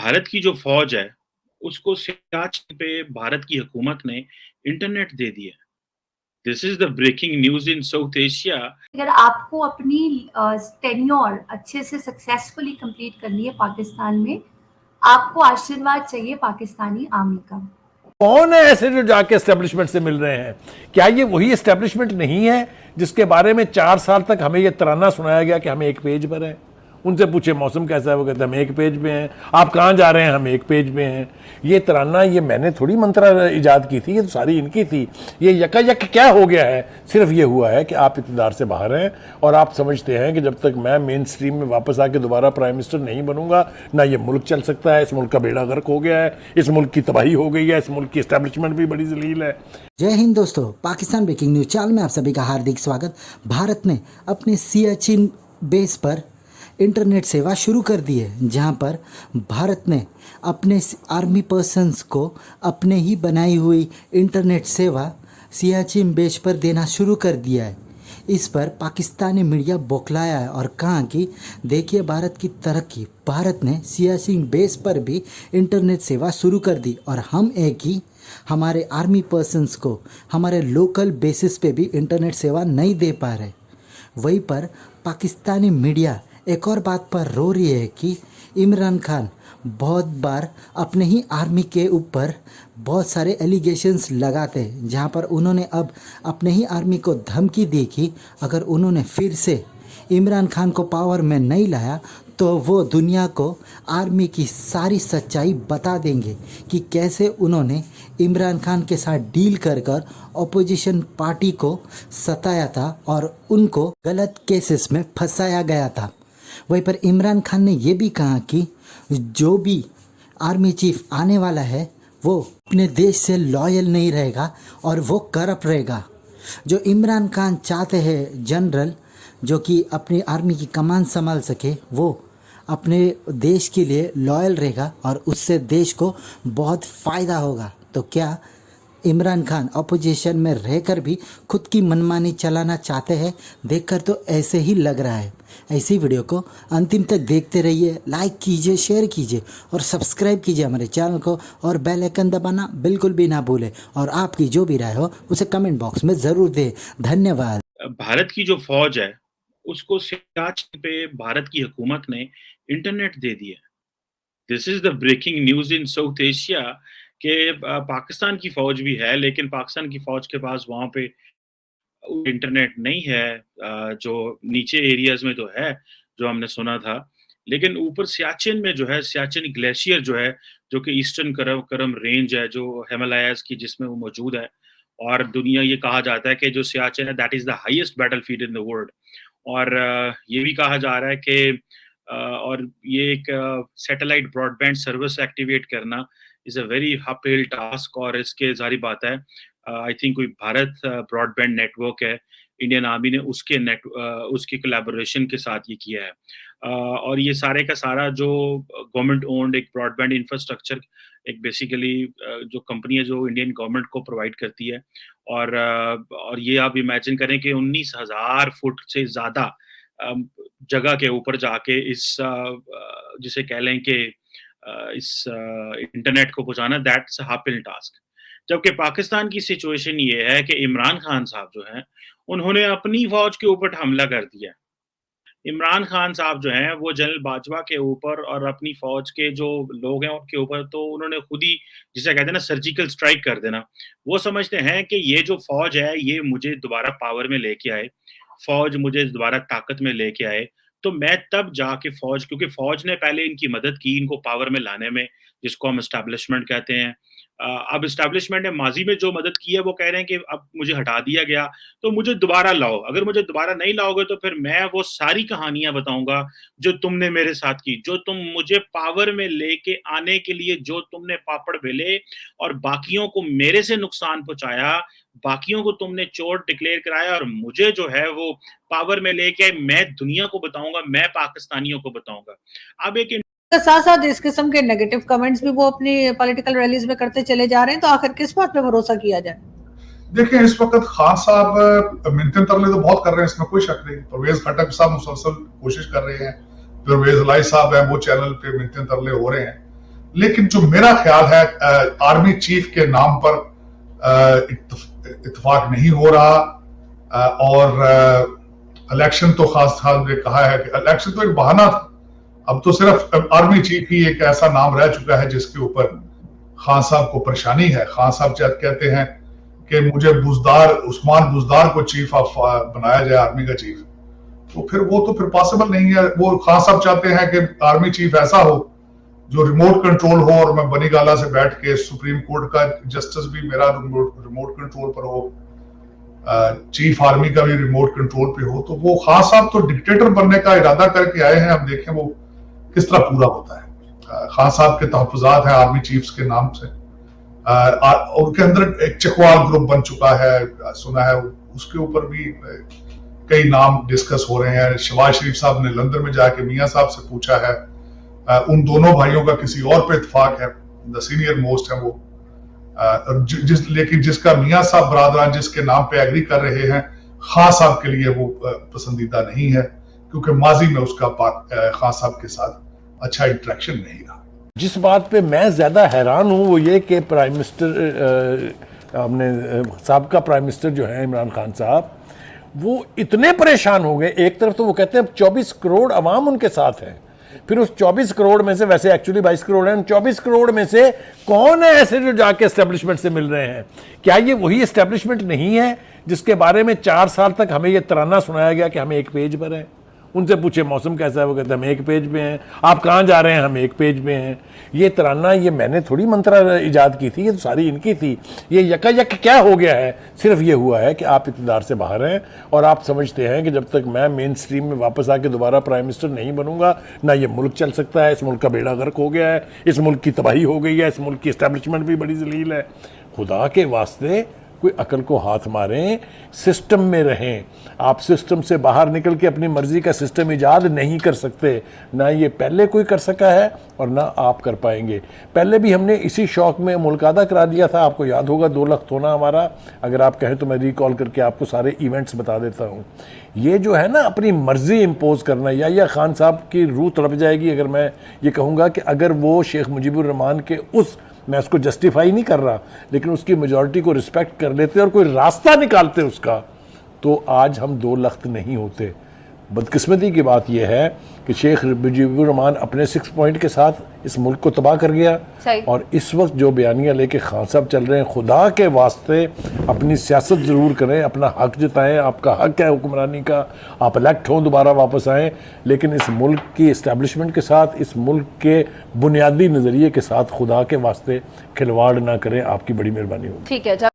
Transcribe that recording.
भारत की जो फ़ौज है, उसको सियाचिन पे भारत की हुकूमत ने इंटरनेट दे दिया। This is the breaking news in South Asia. अगर आपको अपनी टेन्योर अच्छे से सक्सेसफुली कंप्लीट करनी है पाकिस्तान में, आपको आशीर्वाद चाहिए पाकिस्तानी आर्मी का। कौन है ऐसे जो जाके एस्टेब्लिशमेंट से मिल रहे हैं? क्या ये वही एस्टेब्लिशमेंट नहीं है जिसके बारे में 4 साल तक हमें ये तराना सुनाया गया कि हम एक पेज पर हैं? उनसे पूछे मौसम कैसा है, वो कहते हैं हम एक पेज पे हैं। आप कहाँ जा रहे हैं? हम एक पेज पे हैं। ये तराना ये मैंने थोड़ी मंत्रा ईजाद की थी, ये तो सारी इनकी थी। ये यकायक क्या हो गया है? सिर्फ ये हुआ है कि आप इक़्तिदार से बाहर हैं और आप समझते हैं कि जब तक मैं मेन स्ट्रीम में वापस आके दोबारा प्राइम मिनिस्टर नहीं बनूंगा ना ये मुल्क चल सकता है। इस मुल्क का बेड़ा गर्क हो गया है, इस मुल्क की तबाही हो गई है, इस मुल्क की एस्टेब्लिशमेंट भी बड़ी जलील है। जय हिंद दोस्तों, पाकिस्तान ब्रेकिंग न्यूज चैनल में आप सभी का हार्दिक स्वागत। भारत ने अपने सियाचिन बेस पर इंटरनेट सेवा शुरू कर दी है, जहां पर भारत ने अपने आर्मी पर्सन्स को अपने ही बनाई हुई इंटरनेट सेवा सियाचिन बेस पर देना शुरू कर दिया है। इस पर पाकिस्तानी मीडिया बौखलाया है और कहा कि देखिए भारत की तरक्की, भारत ने सियाचिन बेस पर भी इंटरनेट सेवा शुरू कर दी और हम एक ही हमारे आर्मी पर्सन्स को हमारे लोकल बेसिस पे भी इंटरनेट सेवा नहीं दे पा रहे। वहीं पर पाकिस्तानी मीडिया एक और बात पर रो रही है कि इमरान खान बहुत बार अपने ही आर्मी के ऊपर बहुत सारे एलिगेशंस लगाते हैं, जहां पर उन्होंने अब अपने ही आर्मी को धमकी दी कि अगर उन्होंने फिर से इमरान खान को पावर में नहीं लाया तो वो दुनिया को आर्मी की सारी सच्चाई बता देंगे कि कैसे उन्होंने इमरान खान के साथ डील कर कर अपोजिशन पार्टी को सताया था और उनको गलत केसेस में फंसाया गया था। वहीं पर इमरान खान ने ये भी कहा कि जो भी आर्मी चीफ आने वाला है वो अपने देश से लॉयल नहीं रहेगा और वो करप्ट रहेगा। जो इमरान खान चाहते हैं जनरल जो कि अपनी आर्मी की कमान संभाल सके, वो अपने देश के लिए लॉयल रहेगा और उससे देश को बहुत फ़ायदा होगा। तो क्या इमरान खान अपोजिशन में रहकर भी खुद की मनमानी चलाना चाहते हैं? देखकर तो ऐसे ही लग रहा है। ऐसी वीडियो को अंतिम तक देखते रहिए, लाइक कीजिए, शेयर कीजिए और सब्सक्राइब कीजिए हमारे चैनल को और बेल आइकन दबाना बिल्कुल भी ना भूलें और आपकी जो भी राय हो उसे कमेंट बॉक्स में ज़रूर दें। धन्यवाद। भारत की जो फ़ौज है, उसको सियाचिन पे भारत की हुकूमत ने इंटरनेट दे दिया। This is the breaking news in South Asia कि पाकिस्तान की फ़ौज भी है, लेकिन पाकिस्तान की फ़ौज के पास वहाँ पे इंटरनेट नहीं है, जो नीचे एरियाज़ में तो है, जो हमने सुना था। लेकिन ऊपर सियाचिन में जो है, सियाचिन ग्लेशियर जो है, जो कि ईस्टर्न करम रेंज है, जो हिमालयाज़ की जिसमें वो मौजूद है और दुनिया ये कहा जाता है कि जो सियाचिन है that is the highest battlefield in the world. और ये भी कहा जा रहा है कि और ये एक सैटेलाइट ब्रॉडबैंड सर्विस एक्टिवेट करना is a very uphill task और इसके ज़ाहिर बात है आई थिंक कोई भारत ब्रॉडबैंड नेटवर्क है, इंडियन आर्मी ने उसकी कोलैबोरेशन के साथ ये किया है। और ये सारे का सारा जो गवर्नमेंट ओन्ड एक ब्रॉडबैंड इंफ्रास्ट्रक्चर एक बेसिकली जो कंपनी है जो इंडियन गवर्नमेंट को प्रोवाइड करती है। और ये आप इमेजिन करें कि 19,000 फुट से ज़्यादा जगह के ऊपर जाके इस जिसे कह लें कि इस इंटरनेट को पहुँचाना दैट्स अ अपहिल टास्क। जबकि पाकिस्तान की सिचुएशन ये है कि इमरान खान साहब जो हैं, उन्होंने अपनी फ़ौज के ऊपर हमला कर दिया। इमरान खान साहब जो हैं, वो जनरल बाजवा के ऊपर और अपनी फ़ौज के जो लोग हैं, उनके ऊपर तो उन्होंने खुद ही जिसे कहते हैं ना सर्जिकल स्ट्राइक कर देना। वो समझते हैं कि ये जो फ़ौज है, ये मुझे दोबारा पावर में लेके आए, फ़ौज मुझे दोबारा ताकत में लेके आए, तो मैं तब जाके फ़ौज क्योंकि फ़ौज ने पहले इनकी मदद की, इनको पावर में लाने में, जिसको हम एस्टेब्लिशमेंट कहते हैं। अब एस्टेब्लिशमेंट ने माज़ी में जो मदद की है, वो कह रहे हैं कि अब मुझे हटा दिया गया, तो मुझे दोबारा लाओ। अगर मुझे दोबारा नहीं लाओगे, तो फिर मैं वो सारी कहानियाँ बताऊँगा, जो तुमने मेरे साथ की, जो तुम मुझे पावर में लेके आने के लिए जो तुमने पापड़ बेले और बाकियों को मेरे से नुकसान पहुँचाया, बाकियों को तुमने चोर डिक्लेयर कराया और मुझे जो है वो पावर में लेके मैं दुनिया को बताऊँगा, मैं पाकिस्तानियों को बताऊँगा। अब एक साथ साथ इस किस्म के नेगेटिव कमेंट्स भी वो अपनी पॉलिटिकल रैलीज में करते चले जा रहे हैं, तो आखिर किस बात पे भरोसा किया जाए? देखिए, इस वक्त खान साहब मिन्नतें तरले तो बहुत कर रहे हैं, इसमें कोई शक नहीं। परवेज खटक साहब मुसलसल कोशिश कर रहे हैं, परवेज लाई साहब है वो चैनल पे मिन्नतें तरले हो रहे हैं, लेकिन जो मेरा ख्याल है आर्मी चीफ के नाम पर इत्तेफाक नहीं हो रहा। और इलेक्शन तो खास साहब ने कहा है कि इलेक्शन तो एक बहाना था, अब तो सिर्फ आर्मी चीफ ही एक ऐसा नाम रह चुका है जिसके ऊपर खान साहब को परेशानी है। खान साहब कहते हैं कि मुझे उस्मान बुजदार को चीफ ऑफ बनाया जाए, आर्मी का चीफ, तो फिर पॉसिबल नहीं है। वो खान साहब चाहते हैं कि आर्मी चीफ ऐसा हो जो रिमोट कंट्रोल हो, और मैं बनीगाला से बैठ के सुप्रीम कोर्ट का जस्टिस भी मेरा रिमोट कंट्रोल पर हो, चीफ आर्मी का भी रिमोट कंट्रोल पे हो। तो वो खान साहब तो डिक्टेटर बनने का इरादा करके आए हैं, अब देखें वो किस तरह पूरा होता है। खान साहब के तहफ्फुज़ात हैं आर्मी चीफ्स के नाम से, उनके अंदर एक चकवाल ग्रुप बन चुका है, सुना है, उसके ऊपर भी कई नाम डिस्कस हो रहे हैं। शहबाज शरीफ साहब ने लंदन में जाके मियां साहब से पूछा है, उन दोनों भाइयों का किसी और पे इत्तेफाक है, द सीनियर मोस्ट है वो, लेकिन जिसका मियां साहब बरादरान जिसके नाम पे एग्री कर रहे हैं, खान साहब के लिए वो पसंदीदा नहीं है, क्योंकि माजी में उसका खान साहब के साथ अच्छा इंटरेक्शन नहीं रहा। जिस बात पे मैं ज़्यादा हैरान हूँ वो ये कि प्राइम मिनिस्टर हमने साबका प्राइम मिनिस्टर जो है इमरान खान साहब, वो इतने परेशान हो गए। एक तरफ तो वो कहते हैं 24 करोड़ अवाम उनके साथ है, फिर उस 24 करोड़ में से, वैसे एक्चुअली 22 करोड़ हैं, 24 करोड़ में से कौन है ऐसे जो जाके एस्टेब्लिशमेंट से मिल रहे हैं? क्या ये वही एस्टेब्लिशमेंट नहीं है जिसके बारे में 4 साल तक हमें ये तराना सुनाया गया कि हम एक पेज पर हैं? उनसे पूछे मौसम कैसा है, वो कहते हैं हम एक पेज पे हैं। आप कहाँ जा रहे हैं? हम एक पेज पे हैं। ये तराना ये मैंने थोड़ी मंत्रा ईजाद की थी, ये तो सारी इनकी थी। ये यकायक क्या हो गया है? सिर्फ ये हुआ है कि आप इक़्तिदार से बाहर हैं और आप समझते हैं कि जब तक मैं मेन स्ट्रीम में वापस आके दोबारा प्राइम मिनिस्टर नहीं बनूंगा ना ये मुल्क चल सकता है। इस मुल्क का बेड़ा गर्क हो गया है, इस मुल्क की तबाही हो गई है, इस मुल्क की इस्टेब्लिशमेंट भी बड़ी जलील है। खुदा के वास्ते कोई अकल को हाथ मारें, सिस्टम में रहें। आप सिस्टम से बाहर निकल के अपनी मर्जी का सिस्टम ईजाद नहीं कर सकते, ना ये पहले कोई कर सका है और ना आप कर पाएंगे। पहले भी हमने इसी शौक में मुल्कादा करा दिया था, आपको याद होगा 2 लाख होना हमारा। अगर आप कहें तो मैं रिकॉल करके आपको सारे इवेंट्स बता देता हूँ। ये जो है ना अपनी मर्जी इम्पोज करना, या खान साहब की रूह तड़प जाएगी अगर मैं ये कहूँगा कि अगर वो शेख मुजीबुर रहमान के मैं उसको जस्टिफाई नहीं कर रहा, लेकिन उसकी मेजॉरिटी को रिस्पेक्ट कर लेते और कोई रास्ता निकालते उसका, तो आज हम 2 लख्त नहीं होते। बदकिस्मती की बात यह है कि शेख मुजीबुर रहमान अपने 6 पॉइंट के साथ इस मुल्क को तबाह कर गया, और इस वक्त जो बयानियाँ लेके खान साहब चल रहे हैं, खुदा के वास्ते अपनी सियासत ज़रूर करें, अपना हक जताएं। आपका हक है हुक्मरानी का, आप इलेक्ट हों, दोबारा वापस आएँ, लेकिन इस मुल्क की इस्टेब्लिशमेंट के साथ, इस मुल्क के बुनियादी नज़रिए के साथ खुदा के वास्ते खिलवाड़ ना करें। आपकी बड़ी मेहरबानी होगी। ठीक है।